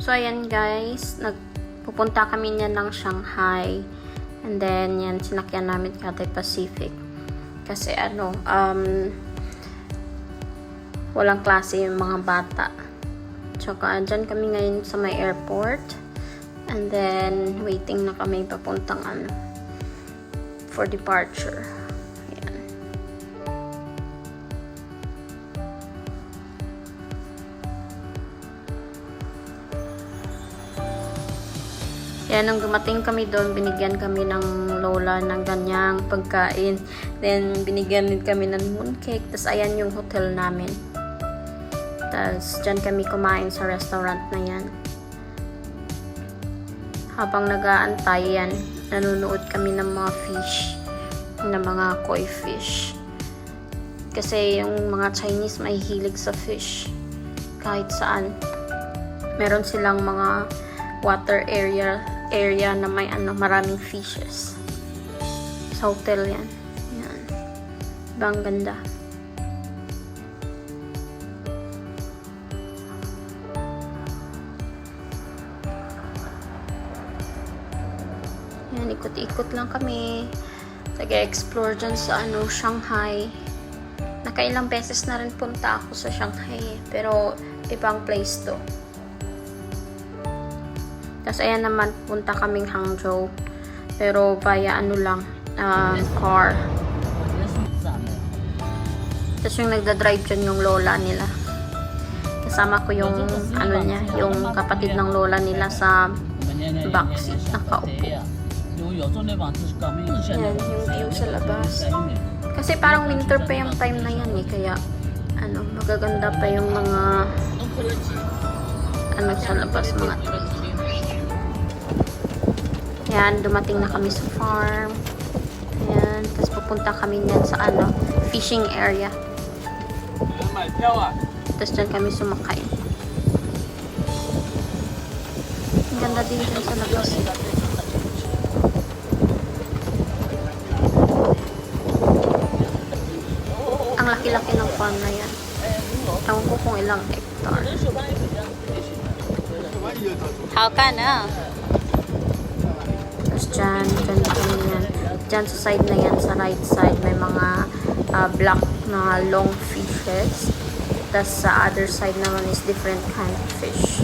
So, ayan guys, pupunta kami niyan ng Shanghai. And then, yan, sinakyan namin Cathay Pacific. Kasi walang klase yung mga bata. Tsaka, dyan kami ngayon sa may airport. And then, waiting na kami papuntang for departure. Ayan. Kaya nung dumating kami doon, binigyan kami ng lola ng ganyang pagkain. Then, binigyan din kami ng mooncake. Tapos, ayan yung hotel namin. Tapos, dyan kami kumain sa restaurant na yan. Habang nag-aantay yan, nanonood kami ng mga fish. Ng mga koi fish. Kasi yung mga Chinese mahihilig sa fish. Kahit saan. Meron silang mga water area na may maraming fishes. Sa hotel yan. Yan. Diba ang ganda? Yan, ikot-ikot lang kami. Nag-explore dyan sa Shanghai. Nakailang beses na rin punta ako sa Shanghai. Pero, ibang place to. Tapos, ayan naman, punta kaming Hangzhou. Pero, via car. Tapos, yung nagda-drive dyan yung lola nila. Kasama ko yung, yung kapatid ng lola nila sa backseat, nakaupo. Yan, yung view sa labas. Kasi parang winter pa yung time na yan eh. Kaya, magaganda pa yung mga, sa labas, mga trees. Yan, dumating na kami sa farm. Yan, tapos pupunta kami niyan sa fishing area. Tapos dyan kami sumakay. Ang ganda din dyan sa labas. Ang laki-laki ng farm na yan. Ewan ko kung ilang hectare. How ka na? Dyan kami yan. Dyan sa side na yan, sa right side, may mga black na long fishes. Tapos sa other side naman is different kind of fish.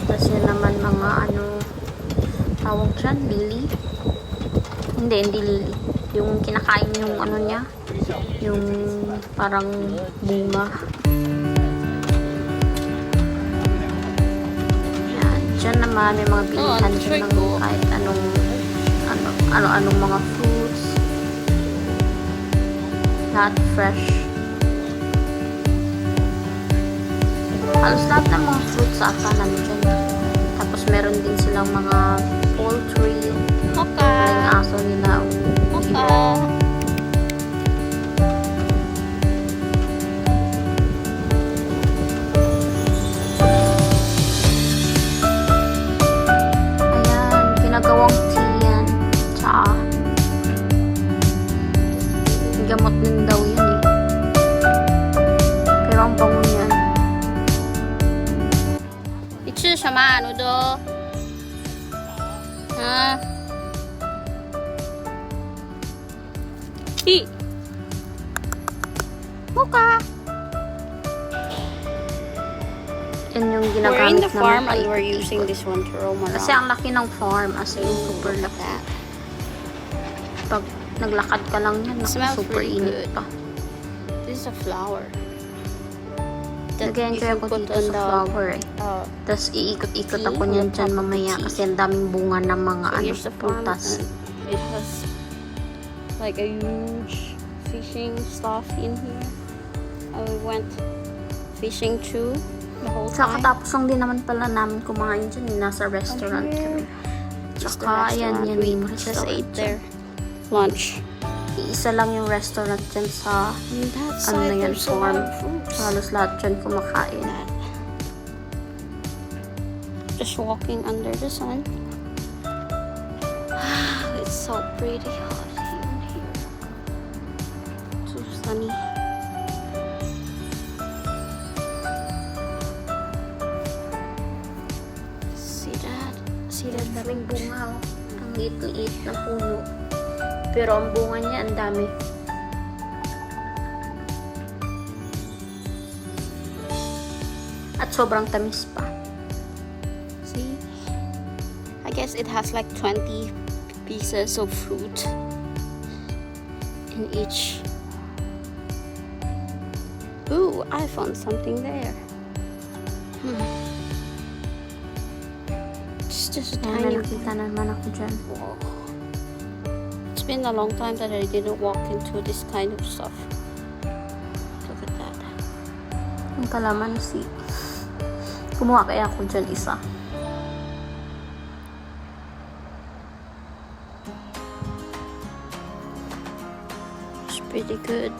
Tapos yun naman mga tawag dyan, lily? Hindi lily. Yung kinakain yung niya, yung parang bunga. Diyan naman may mga bilihan dyan ng kahit anong mga fruits. Lahat fresh. Halos lahat ng mga fruits ata nandyan. Tapos meron din silang mga poultry. Yung aso nila. Gawang tea yan. Tsaka gamot din daw yan eh. Pero ang bango yan. 你吃什么啊，奴多？Tea. Mocha. Yan yung ginagamit we're in the farm namin. and we're using this one to roam around. Kasi ang laki ng farm, as in super laki. Pag naglakad ka lang yan, super really init good. pa. This is a flower. Nag-enjoy ako dito sa flower eh. Tapos iikot-ikot ako niyan dyan mamaya kasi ang daming bunga ng mga prutas. It has like a huge fishing stuff in here. And we went fishing too. Sa katapos lang din naman pala namin kumain dyan. Nasa restaurant kami. Tsaka, ayan, we yung just ate restaurant there. Lunch. Iisa lang yung restaurant dyan sa na yan, farm. So, halos lahat dyan kumakain. Just walking under the sun. It's so pretty hot in here. So sunny. Daming bunga, oh. Ang liit-liit na puno. Pero ang bunga niya, ang dami. At sobrang tamis pa. See? I guess it has like 20 pieces of fruit in each. Ooh, I found something there. It's just a Ayan na, tiny. nakita na naman ako dyan. Whoa. It's been a long time that I didn't walk into this kind of stuff. Look at that. Ang kalamansi. Kumuha kaya ako dyan isa. It's pretty good.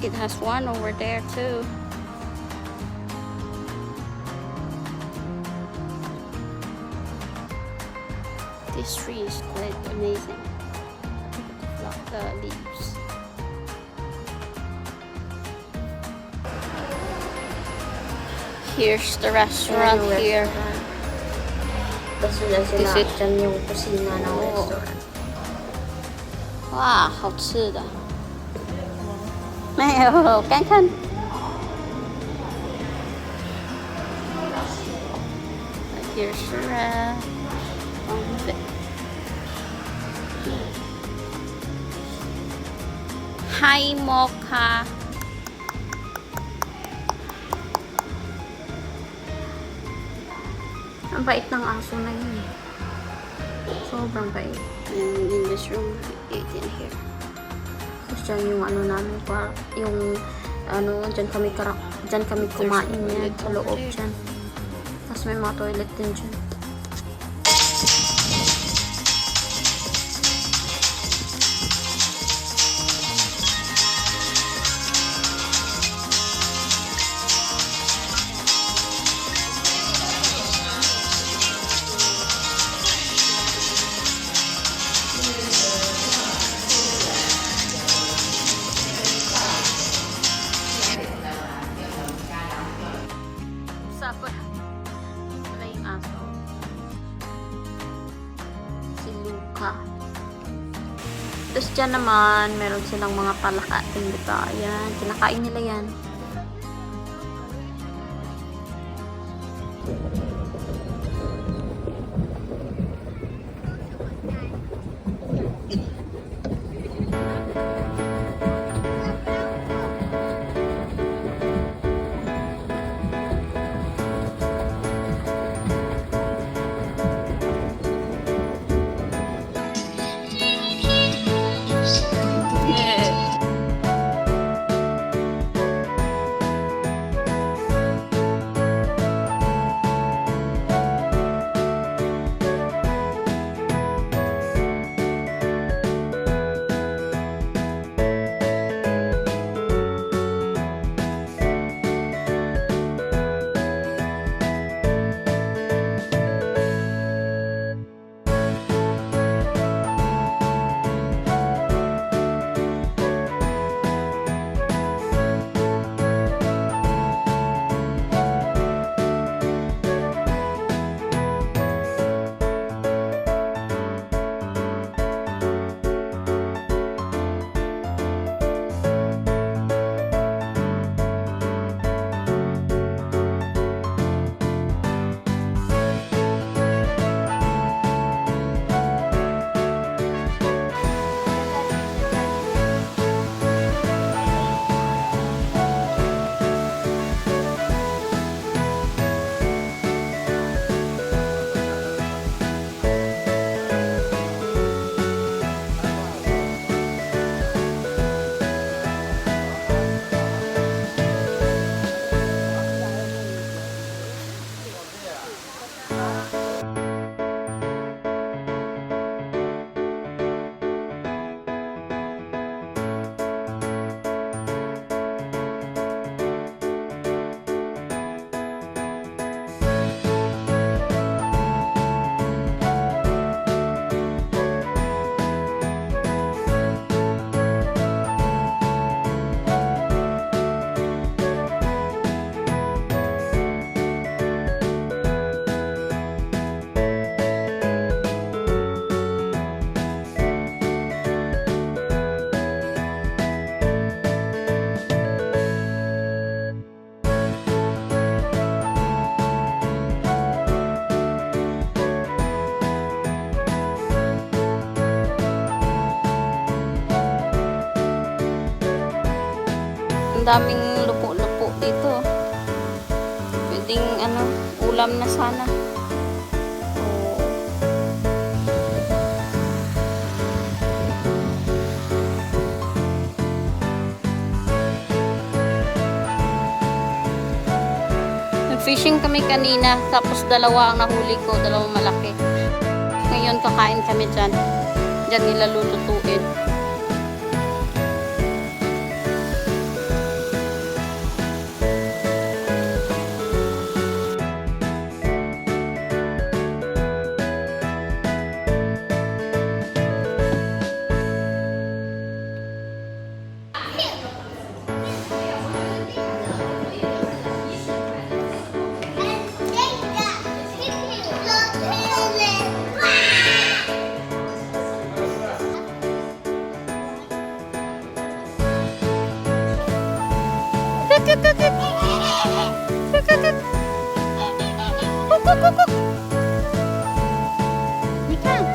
It has one over there too. This tree is quite amazing. Look at the leaves. Here's the restaurant Ayan yung here. restaurant. Tapos dyan sila, Is it- dyan yung kusina ng Oh. restaurant. 哇，好吃的。没有，看看。Here's the Hi Mocha. Ang bait ng aso na yun. Sobrang bait. And in this room, we ate in here. Tapos dyan yung ano namin, yung ano, dyan kami kumain yan sa loob dyan. Tapos may mga toilet din dyan. Wala yung aso. Si Luca. Tapos dyan naman, meron silang mga palakain, di ba? Ayan, kinakain nila yan. Ang daming lupo-lupo dito. Pwedeng ulam na sana. Oh. Nag-fishing kami kanina, tapos dalawa ang nahuli ko, dalawang malaki. Ngayon kakain kami dyan. Dyan nila lulutuin. Ika.